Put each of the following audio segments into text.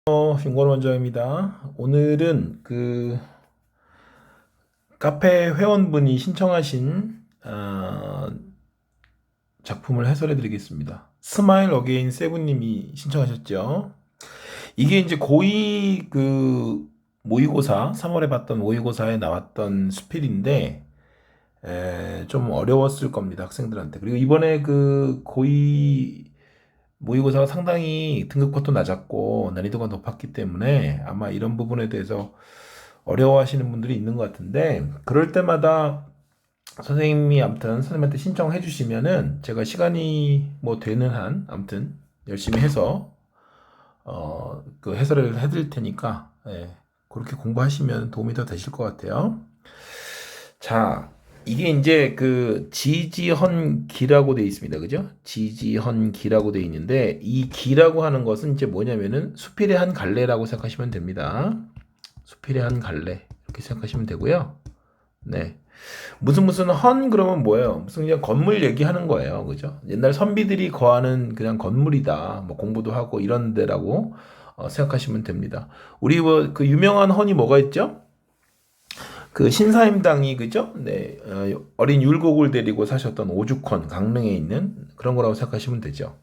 김건호 원장입니다. 오늘은 카페 회원분이 신청하신 작품을 해설해 드리겠습니다. 스마일 어게인 세븐님이 신청하셨죠. 이게 이제 고2 모의고사, 3월에 봤던 모의고사에 나왔던 수필인데 좀 어려웠을 겁니다, 학생들한테. 그리고 이번에 고2 모의고사가 상당히 등급컷도 낮았고 난이도가 높았기 때문에 아마 이런 부분에 대해서 어려워하시는 분들이 있는 것 같은데, 그럴 때마다 선생님이 아무튼 선생님한테 신청해 주시면은 제가 시간이 뭐 되는 한 아무튼 열심히 해서 해설을 해드릴 테니까, 그렇게 공부하시면 도움이 더 되실 것 같아요. 자, 이게 이제 지지헌기라고 되어 있습니다. 그죠? 지지헌기라고 되어 있는데, 이 기라고 하는 것은 이제 뭐냐면은 수필의 한 갈래라고 생각하시면 됩니다. 수필의 한 갈래. 이렇게 생각하시면 되고요. 네. 무슨 헌 그러면 뭐예요? 무슨 그냥 건물 얘기하는 거예요. 그죠? 옛날 선비들이 거하는 그냥 건물이다. 뭐 공부도 하고 이런 데라고 생각하시면 됩니다. 우리 유명한 헌이 뭐가 있죠? 신사임당이, 그죠? 네, 어린 율곡을 데리고 사셨던 오죽헌, 강릉에 있는 그런 거라고 생각하시면 되죠.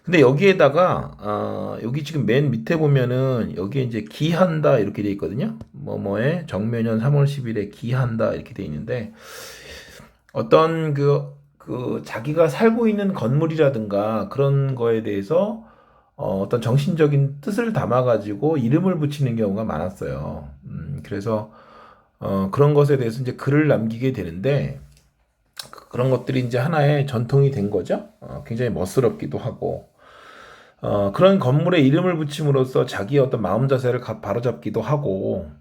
근데 여기에다가 여기 지금 맨 밑에 보면은 여기에 이제 기한다 이렇게 돼 있거든요. 뭐뭐에 정묘년 3월 10일에 기한다 이렇게 돼 있는데, 어떤 자기가 살고 있는 건물이라든가 그런 거에 대해서 어떤 정신적인 뜻을 담아가지고 이름을 붙이는 경우가 많았어요. 그래서 그런 것에 대해서 이제 글을 남기게 되는데, 그런 것들이 이제 하나의 전통이 된 거죠. 굉장히 멋스럽기도 하고, 그런 건물에 이름을 붙임으로써 자기의 어떤 마음 자세를 바로잡기도 하고,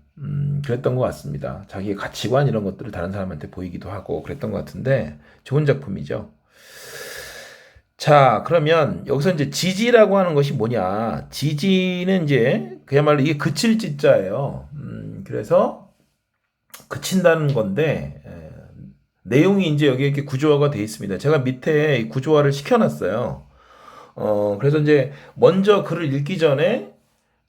그랬던 것 같습니다. 자기의 가치관 이런 것들을 다른 사람한테 보이기도 하고 그랬던 것 같은데, 좋은 작품이죠. 자, 그러면 여기서 이제 지지라고 하는 것이 뭐냐? 지지는 이제 그야말로 이게 그칠 지자예요. 그래서 그친다는 건데, 내용이 이제 여기 이렇게 구조화가 되어 있습니다. 제가 밑에 구조화를 시켜놨어요. 그래서 이제 먼저 글을 읽기 전에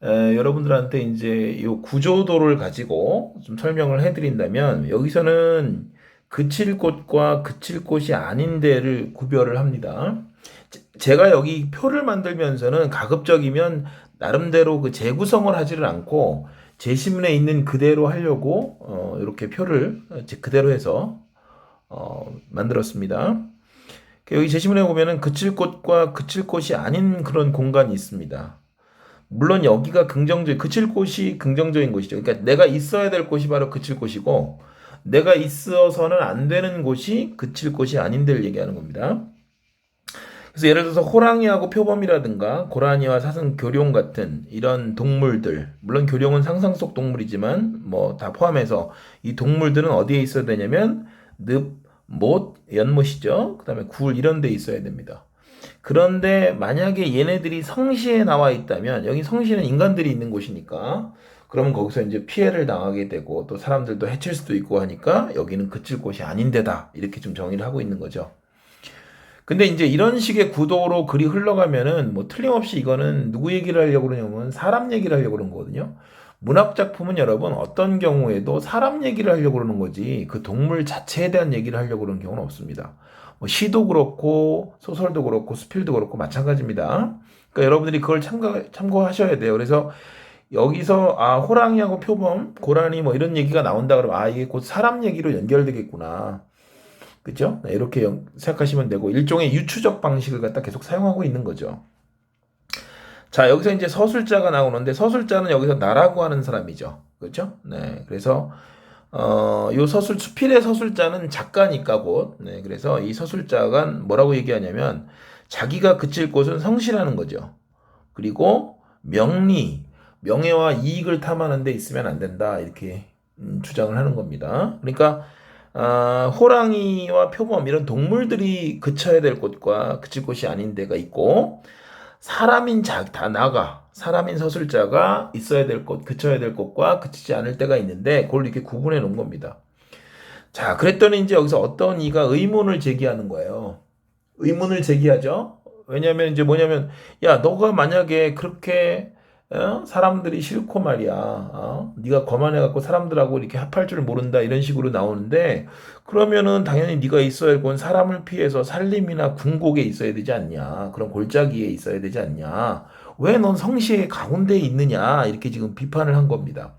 여러분들한테 이제 이 구조도를 가지고 좀 설명을 해드린다면, 여기서는 그칠 곳과 그칠 곳이 아닌 데를 구별을 합니다. 제가 여기 표를 만들면서는 가급적이면 나름대로 재구성을 하지를 않고 제시문에 있는 그대로 하려고 이렇게 표를 그대로 해서 만들었습니다. 여기 제시문에 보면은 그칠 곳과 그칠 곳이 아닌 그런 공간이 있습니다. 물론 여기가 그칠 곳이 긍정적인 곳이죠. 그러니까 내가 있어야 될 곳이 바로 그칠 곳이고, 내가 있어서는 안 되는 곳이 그칠 곳이 아닌 데를 얘기하는 겁니다. 그래서 예를 들어서 호랑이하고 표범이라든가 고라니와 사슴, 교룡 같은 이런 동물들, 물론 교룡은 상상 속 동물이지만 뭐 다 포함해서 이 동물들은 어디에 있어야 되냐면 늪, 못, 연못이죠. 그 다음에 굴 이런 데 있어야 됩니다. 그런데 만약에 얘네들이 성시에 나와 있다면, 여기 성시는 인간들이 있는 곳이니까, 그러면 거기서 이제 피해를 당하게 되고 또 사람들도 해칠 수도 있고 하니까 여기는 그칠 곳이 아닌 데다, 이렇게 좀 정의를 하고 있는 거죠. 근데 이제 이런 식의 구도로 글이 흘러가면은 뭐 틀림없이 이거는 누구 얘기를 하려고 그러냐면 사람 얘기를 하려고 그러는 거거든요. 문학 작품은 여러분 어떤 경우에도 사람 얘기를 하려고 그러는 거지 그 동물 자체에 대한 얘기를 하려고 그러는 경우는 없습니다. 뭐 시도 그렇고 소설도 그렇고 수필도 그렇고 마찬가지입니다. 그러니까 여러분들이 그걸 참고하셔야 돼요. 그래서 여기서 호랑이하고 표범, 고라니 뭐 이런 얘기가 나온다 그러면 이게 곧 사람 얘기로 연결되겠구나. 그죠? 네, 이렇게 생각하시면 되고, 일종의 유추적 방식을 갖다 계속 사용하고 있는 거죠. 자, 여기서 이제 서술자가 나오는데, 서술자는 여기서 나라고 하는 사람이죠. 그렇죠? 네, 그래서 요 수필의 서술자는 작가니까 곧, 네, 그래서 이 서술자가 뭐라고 얘기하냐면 자기가 그칠 곳은 성시라는 거죠. 그리고 명예와 이익을 탐하는 데 있으면 안 된다, 이렇게 주장을 하는 겁니다. 그러니까 호랑이와 표범 이런 동물들이 그쳐야 될 곳과 그칠 곳이 아닌 데가 있고, 사람인 서술자가 있어야 될 곳, 그쳐야 될 곳과 그치지 않을 때가 있는데, 그걸 이렇게 구분해 놓은 겁니다. 자, 그랬더니 이제 여기서 어떤 이가 의문을 제기하는 거예요. 의문을 제기하죠. 왜냐하면 이제 뭐냐면, 야, 너가 만약에 그렇게 사람들이 싫고 말이야. 네가 거만해갖고 사람들하고 이렇게 합할 줄 모른다 이런 식으로 나오는데 그러면은 당연히 네가 있어야 할 건 사람을 피해서 살림이나 궁곡에 있어야 되지 않냐. 그런 골짜기에 있어야 되지 않냐. 왜 넌 성시의 가운데에 있느냐. 이렇게 지금 비판을 한 겁니다.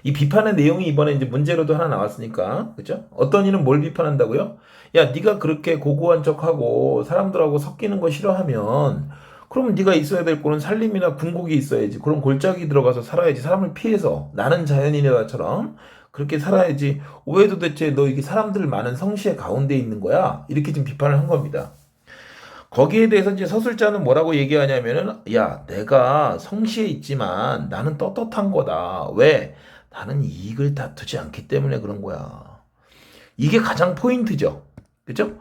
이 비판의 내용이 이번에 이제 문제로도 하나 나왔으니까, 그죠? 어떤 이는 뭘 비판한다고요? 야, 네가 그렇게 고고한 척하고 사람들하고 섞이는 거 싫어하면, 그러면 네가 있어야 될 거는 살림이나 궁극이 있어야지. 그럼 골짜기 들어가서 살아야지. 사람을 피해서 나는 자연인이다처럼 그렇게 살아야지. 왜 도대체 너 이게 사람들 많은 성시의 가운데 있는 거야? 이렇게 지금 비판을 한 겁니다. 거기에 대해서 이제 서술자는 뭐라고 얘기하냐면은, 야, 내가 성시에 있지만 나는 떳떳한 거다. 왜? 나는 이익을 다투지 않기 때문에 그런 거야. 이게 가장 포인트죠. 그죠?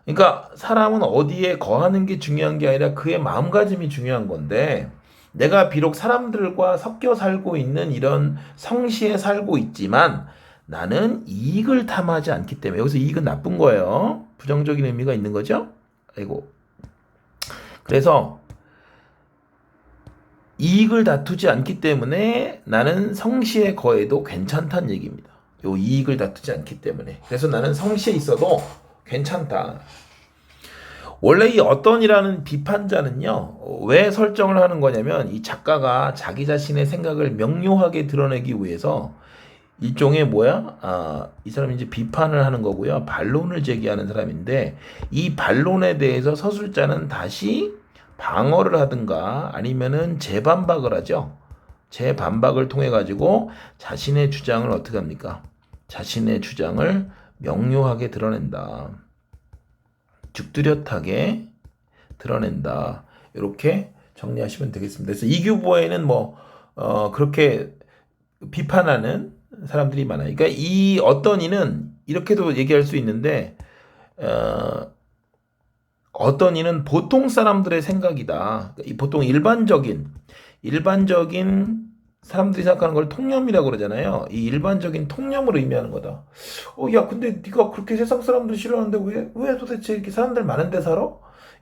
그러니까 사람은 어디에 거하는 게 중요한 게 아니라 그의 마음가짐이 중요한 건데, 내가 비록 사람들과 섞여 살고 있는 이런 성시에 살고 있지만 나는 이익을 탐하지 않기 때문에, 여기서 이익은 나쁜 거예요. 부정적인 의미가 있는 거죠. 아이고. 그래서 이익을 다투지 않기 때문에 나는 성시에 거해도 괜찮다는 얘기입니다. 요 이익을 다투지 않기 때문에. 그래서 나는 성시에 있어도 괜찮다. 원래 이 어떤이라는 비판자는요, 왜 설정을 하는 거냐면 이 작가가 자기 자신의 생각을 명료하게 드러내기 위해서 일종의 이 사람이 이제 비판을 하는 거고요. 반론을 제기하는 사람인데 이 반론에 대해서 서술자는 다시 방어를 하든가 아니면은 재반박을 하죠. 재반박을 통해 가지고 자신의 주장을 어떻게 합니까? 자신의 주장을 명료하게 드러낸다. 죽뚜렷하게 드러낸다. 이렇게 정리하시면 되겠습니다. 그래서 이규보에는 그렇게 비판하는 사람들이 많아요. 그러니까 이 어떤 이는 이렇게도 얘기할 수 있는데 어떤 이는 보통 사람들의 생각이다. 보통 일반적인 사람들이 생각하는 걸 통념이라고 그러잖아요. 이 일반적인 통념을 의미하는 거다. 야, 근데 네가 그렇게 세상 사람들 싫어하는데 왜 도대체 이렇게 사람들 많은데 살아?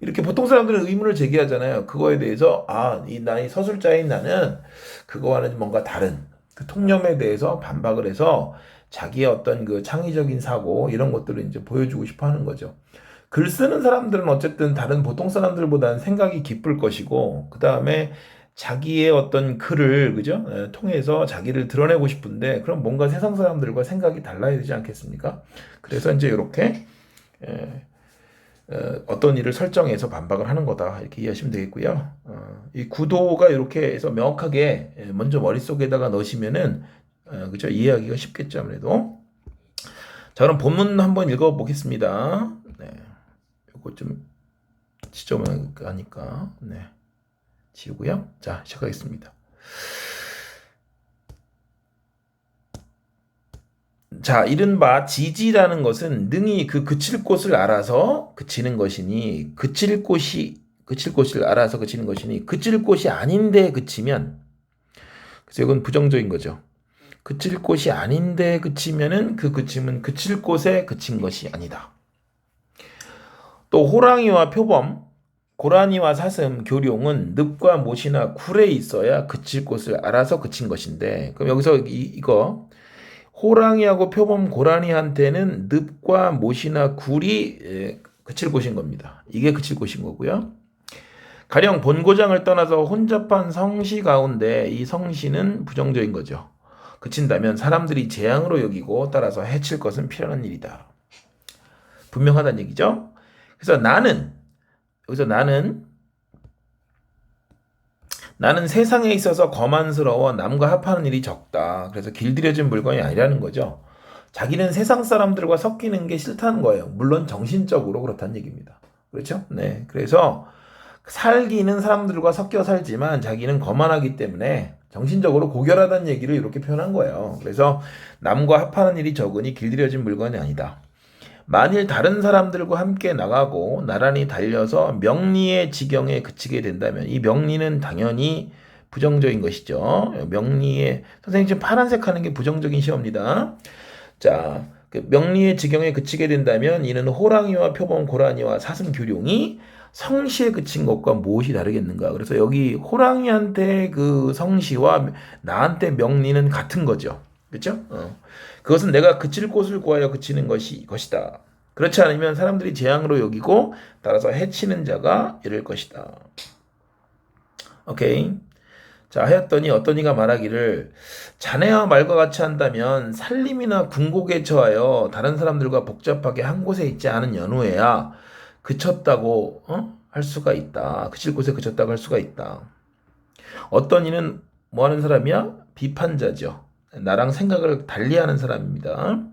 이렇게 보통 사람들은 의문을 제기하잖아요. 그거에 대해서 이 서술자인 나는 그거와는 뭔가 다른 그 통념에 대해서 반박을 해서 자기의 어떤 그 창의적인 사고 이런 것들을 이제 보여주고 싶어 하는 거죠. 글 쓰는 사람들은 어쨌든 다른 보통 사람들보다는 생각이 깊을 것이고, 그 다음에 자기의 어떤 글을, 그죠? 통해서 자기를 드러내고 싶은데, 그럼 뭔가 세상 사람들과 생각이 달라야 되지 않겠습니까? 그래서 이제 이렇게, 어떤 일을 설정해서 반박을 하는 거다. 이렇게 이해하시면 되겠고요. 이 구도가 이렇게 해서 명확하게 먼저 머릿속에다가 넣으시면은, 그죠? 이해하기가 쉽겠죠, 아무래도. 자, 그럼 본문 한번 읽어보겠습니다. 네. 요거 좀 지저분하니까 네, 지우고요. 자, 시작하겠습니다. 자, 이른바 지지라는 것은 능히 그 그칠 곳을 알아서 그치는 것이니 그칠 곳을 알아서 그치는 것이니 그칠 곳이 아닌데 그치면, 그래서 이건 부정적인 거죠. 그칠 곳이 아닌데 그치면은 그 그침은 그칠 곳에 그친 것이 아니다. 또 호랑이와 표범, 고라니와 사슴, 교룡은 늪과 못이나 굴에 있어야 그칠 곳을 알아서 그친 것인데, 그럼 여기서 이거 호랑이하고 표범, 고라니한테는 늪과 못이나 굴이 그칠 곳인 겁니다. 이게 그칠 곳인 거고요. 가령 본고장을 떠나서 혼잡한 성시 가운데 이 성시는 부정적인 거죠. 그친다면 사람들이 재앙으로 여기고 따라서 해칠 것은 필요한 일이다. 분명하다는 얘기죠. 그래서 여기서 나는 세상에 있어서 거만스러워 남과 합하는 일이 적다. 그래서 길들여진 물건이 아니라는 거죠. 자기는 세상 사람들과 섞이는 게 싫다는 거예요. 물론 정신적으로 그렇다는 얘기입니다. 그렇죠? 네. 그래서 살기는 사람들과 섞여 살지만 자기는 거만하기 때문에 정신적으로 고결하다는 얘기를 이렇게 표현한 거예요. 그래서 남과 합하는 일이 적으니 길들여진 물건이 아니다. 만일 다른 사람들과 함께 나가고 나란히 달려서 명리의 지경에 그치게 된다면, 이 명리는 당연히 부정적인 것이죠. 선생님 지금 파란색 하는 게 부정적인 시험입니다. 자, 그 명리의 지경에 그치게 된다면 이는 호랑이와 표범, 고라니와 사슴, 교룡이 성시에 그친 것과 무엇이 다르겠는가? 그래서 여기 호랑이한테 그 성시와 나한테 명리는 같은 거죠. 그렇죠? 그것은 내가 그칠 곳을 구하여 그치는 것이다. 그렇지 않으면 사람들이 재앙으로 여기고 따라서 해치는 자가 이를 것이다. 오케이. 자, 하였더니 어떤 이가 말하기를 자네와 말과 같이 한다면 살림이나 궁곡에 처하여 다른 사람들과 복잡하게 한 곳에 있지 않은 연후에야 그쳤다고 할 수가 있다. 그칠 곳에 그쳤다고 할 수가 있다. 어떤 이는 뭐 하는 사람이야? 비판자죠. 나랑 생각을 달리하는 사람입니다.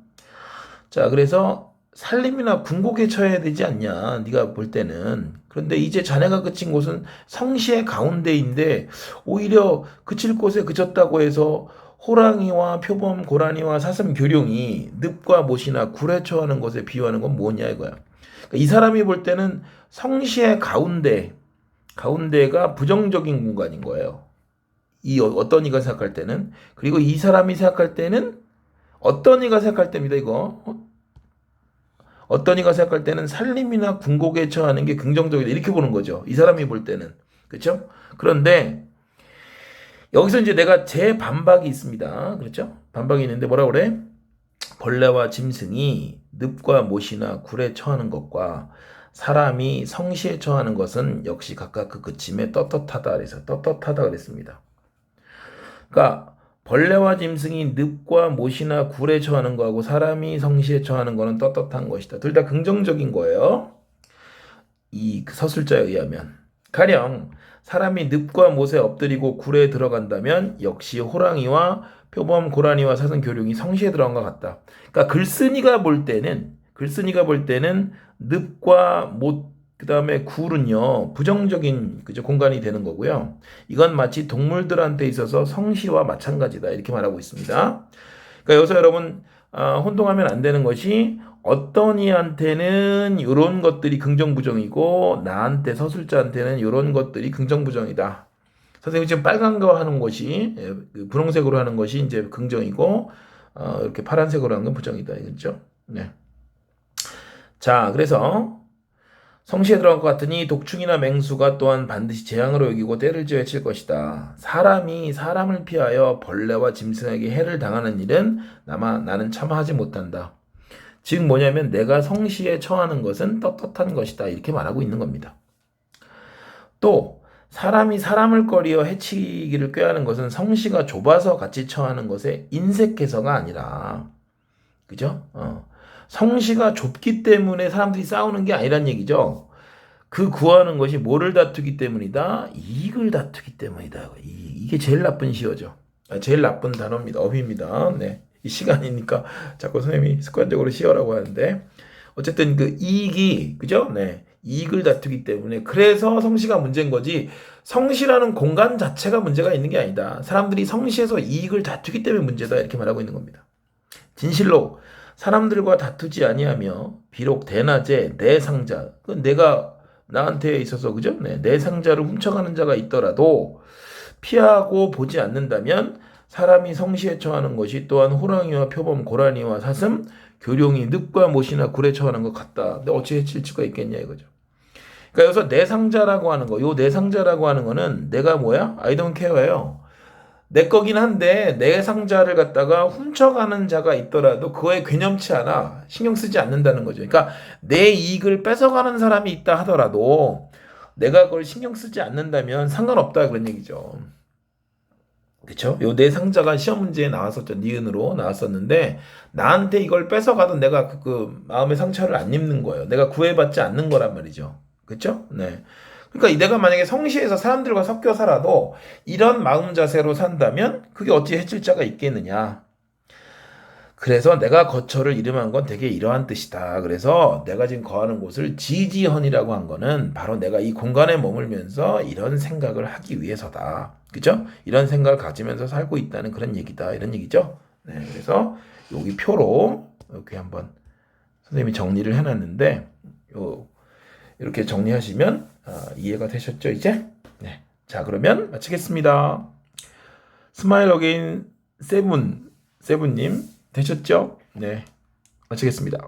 자, 그래서 살림이나 궁곡에 처해야 되지 않냐, 네가 볼 때는. 그런데 이제 자네가 그친 곳은 성시의 가운데인데 오히려 그칠 곳에 그쳤다고 해서 호랑이와 표범, 고라니와 사슴, 교룡이 늪과 못이나 굴에 처하는 것에 비유하는 건 뭐냐 이거야. 그러니까 이 사람이 볼 때는 성시의 가운데가 부정적인 공간인 거예요. 이 어떤 이가 생각할 때는. 그리고 이 사람이 생각할 때는 어떤 이가 생각할 때입니다. 이거 어떤 이가 생각할 때는 살림이나 궁곡에 처하는 게 긍정적이다 이렇게 보는 거죠. 이 사람이 볼 때는. 그렇죠? 그런데 여기서 이제 내가 제 반박이 있습니다. 그렇죠? 반박이 있는데 뭐라 그래? 벌레와 짐승이 늪과 못이나 굴에 처하는 것과 사람이 성시에 처하는 것은 역시 각각 그 그침에 떳떳하다 그래서 떳떳하다 그랬습니다. 그러니까 벌레와 짐승이 늪과 못이나 굴에 처하는 거하고 사람이 성시에 처하는 거는 떳떳한 것이다. 둘 다 긍정적인 거예요. 이 서술자에 의하면. 가령 사람이 늪과 못에 엎드리고 굴에 들어간다면 역시 호랑이와 표범, 고라니와 사슴, 교룡이 성시에 들어간 것 같다. 그러니까 글쓴이가 볼 때는 늪과 못 그다음에 굴은요 부정적인 그죠 공간이 되는 거고요. 이건 마치 동물들한테 있어서 성시와 마찬가지다 이렇게 말하고 있습니다. 그러니까 여기서 여러분 혼동하면 안 되는 것이 어떤 이한테는 이런 것들이 긍정부정이고 나한테 서술자한테는 이런 것들이 긍정부정이다. 선생님이 지금 빨간 거 하는 것이 분홍색으로 하는 것이 이제 긍정이고 이렇게 파란색으로 하는 건 부정이다 이거죠. 네. 자, 그래서 성시에 들어갈 것 같으니 독충이나 맹수가 또한 반드시 재앙으로 여기고 때를 지어 해칠 것이다. 사람이 사람을 피하여 벌레와 짐승에게 해를 당하는 일은 나는 참아하지 못한다. 즉 뭐냐면 내가 성시에 처하는 것은 떳떳한 것이다. 이렇게 말하고 있는 겁니다. 또 사람이 사람을 꺼리어 해치기를 꾀하는 것은 성시가 좁아서 같이 처하는 것에 인색해서가 아니라 그죠? 성시가 좁기 때문에 사람들이 싸우는 게 아니란 얘기죠. 그 구하는 것이 뭐를 다투기 때문이다? 이익을 다투기 때문이다. 이게 제일 나쁜 시어죠. 제일 나쁜 단어입니다. 어휘입니다. 네. 이 시간이니까 자꾸 선생님이 습관적으로 시어라고 하는데 어쨌든 그 이익이 그죠? 네. 이익을 다투기 때문에 그래서 성시가 문제인 거지 성시라는 공간 자체가 문제가 있는 게 아니다. 사람들이 성시에서 이익을 다투기 때문에 문제다 이렇게 말하고 있는 겁니다. 진실로 사람들과 다투지 아니하며 비록 대낮에 내 상자 내가 나한테 있어서 그죠? 네, 내 상자를 훔쳐가는 자가 있더라도 피하고 보지 않는다면 사람이 성시에 처하는 것이 또한 호랑이와 표범, 고라니와 사슴, 교룡이 늪과 못이나 굴에 처하는 것 같다. 근데 어찌 해칠 수가 있겠냐 이거죠. 그러니까 여기서 내 상자라고 하는 거, 요 내 상자라고 하는 거는 내가 뭐야? I don't care예요. 내 거긴 한데 내 상자를 갖다가 훔쳐가는 자가 있더라도 그거에 괴념치 않아. 신경 쓰지 않는다는 거죠. 그러니까 내 이익을 뺏어가는 사람이 있다 하더라도 내가 그걸 신경 쓰지 않는다면 상관없다 그런 얘기죠. 그쵸? 요 내 상자가 시험 문제에 나왔었죠. 니은으로 나왔었는데 나한테 이걸 뺏어가도 내가 그 마음의 상처를 안 입는 거예요. 내가 구애받지 않는 거란 말이죠. 그쵸? 네. 그러니까 내가 만약에 성시에서 사람들과 섞여 살아도 이런 마음 자세로 산다면 그게 어찌 해칠 자가 있겠느냐. 그래서 내가 거처를 이름한 건 되게 이러한 뜻이다. 그래서 내가 지금 거하는 곳을 지지헌이라고 한 거는 바로 내가 이 공간에 머물면서 이런 생각을 하기 위해서다. 그죠? 이런 생각을 가지면서 살고 있다는 그런 얘기다. 이런 얘기죠. 네, 그래서 여기 표로 이렇게 한번 선생님이 정리를 해놨는데 이렇게 정리하시면 이해가 되셨죠, 이제? 네. 자, 그러면 마치겠습니다. 스마일 어게인 세븐님 되셨죠? 네. 마치겠습니다.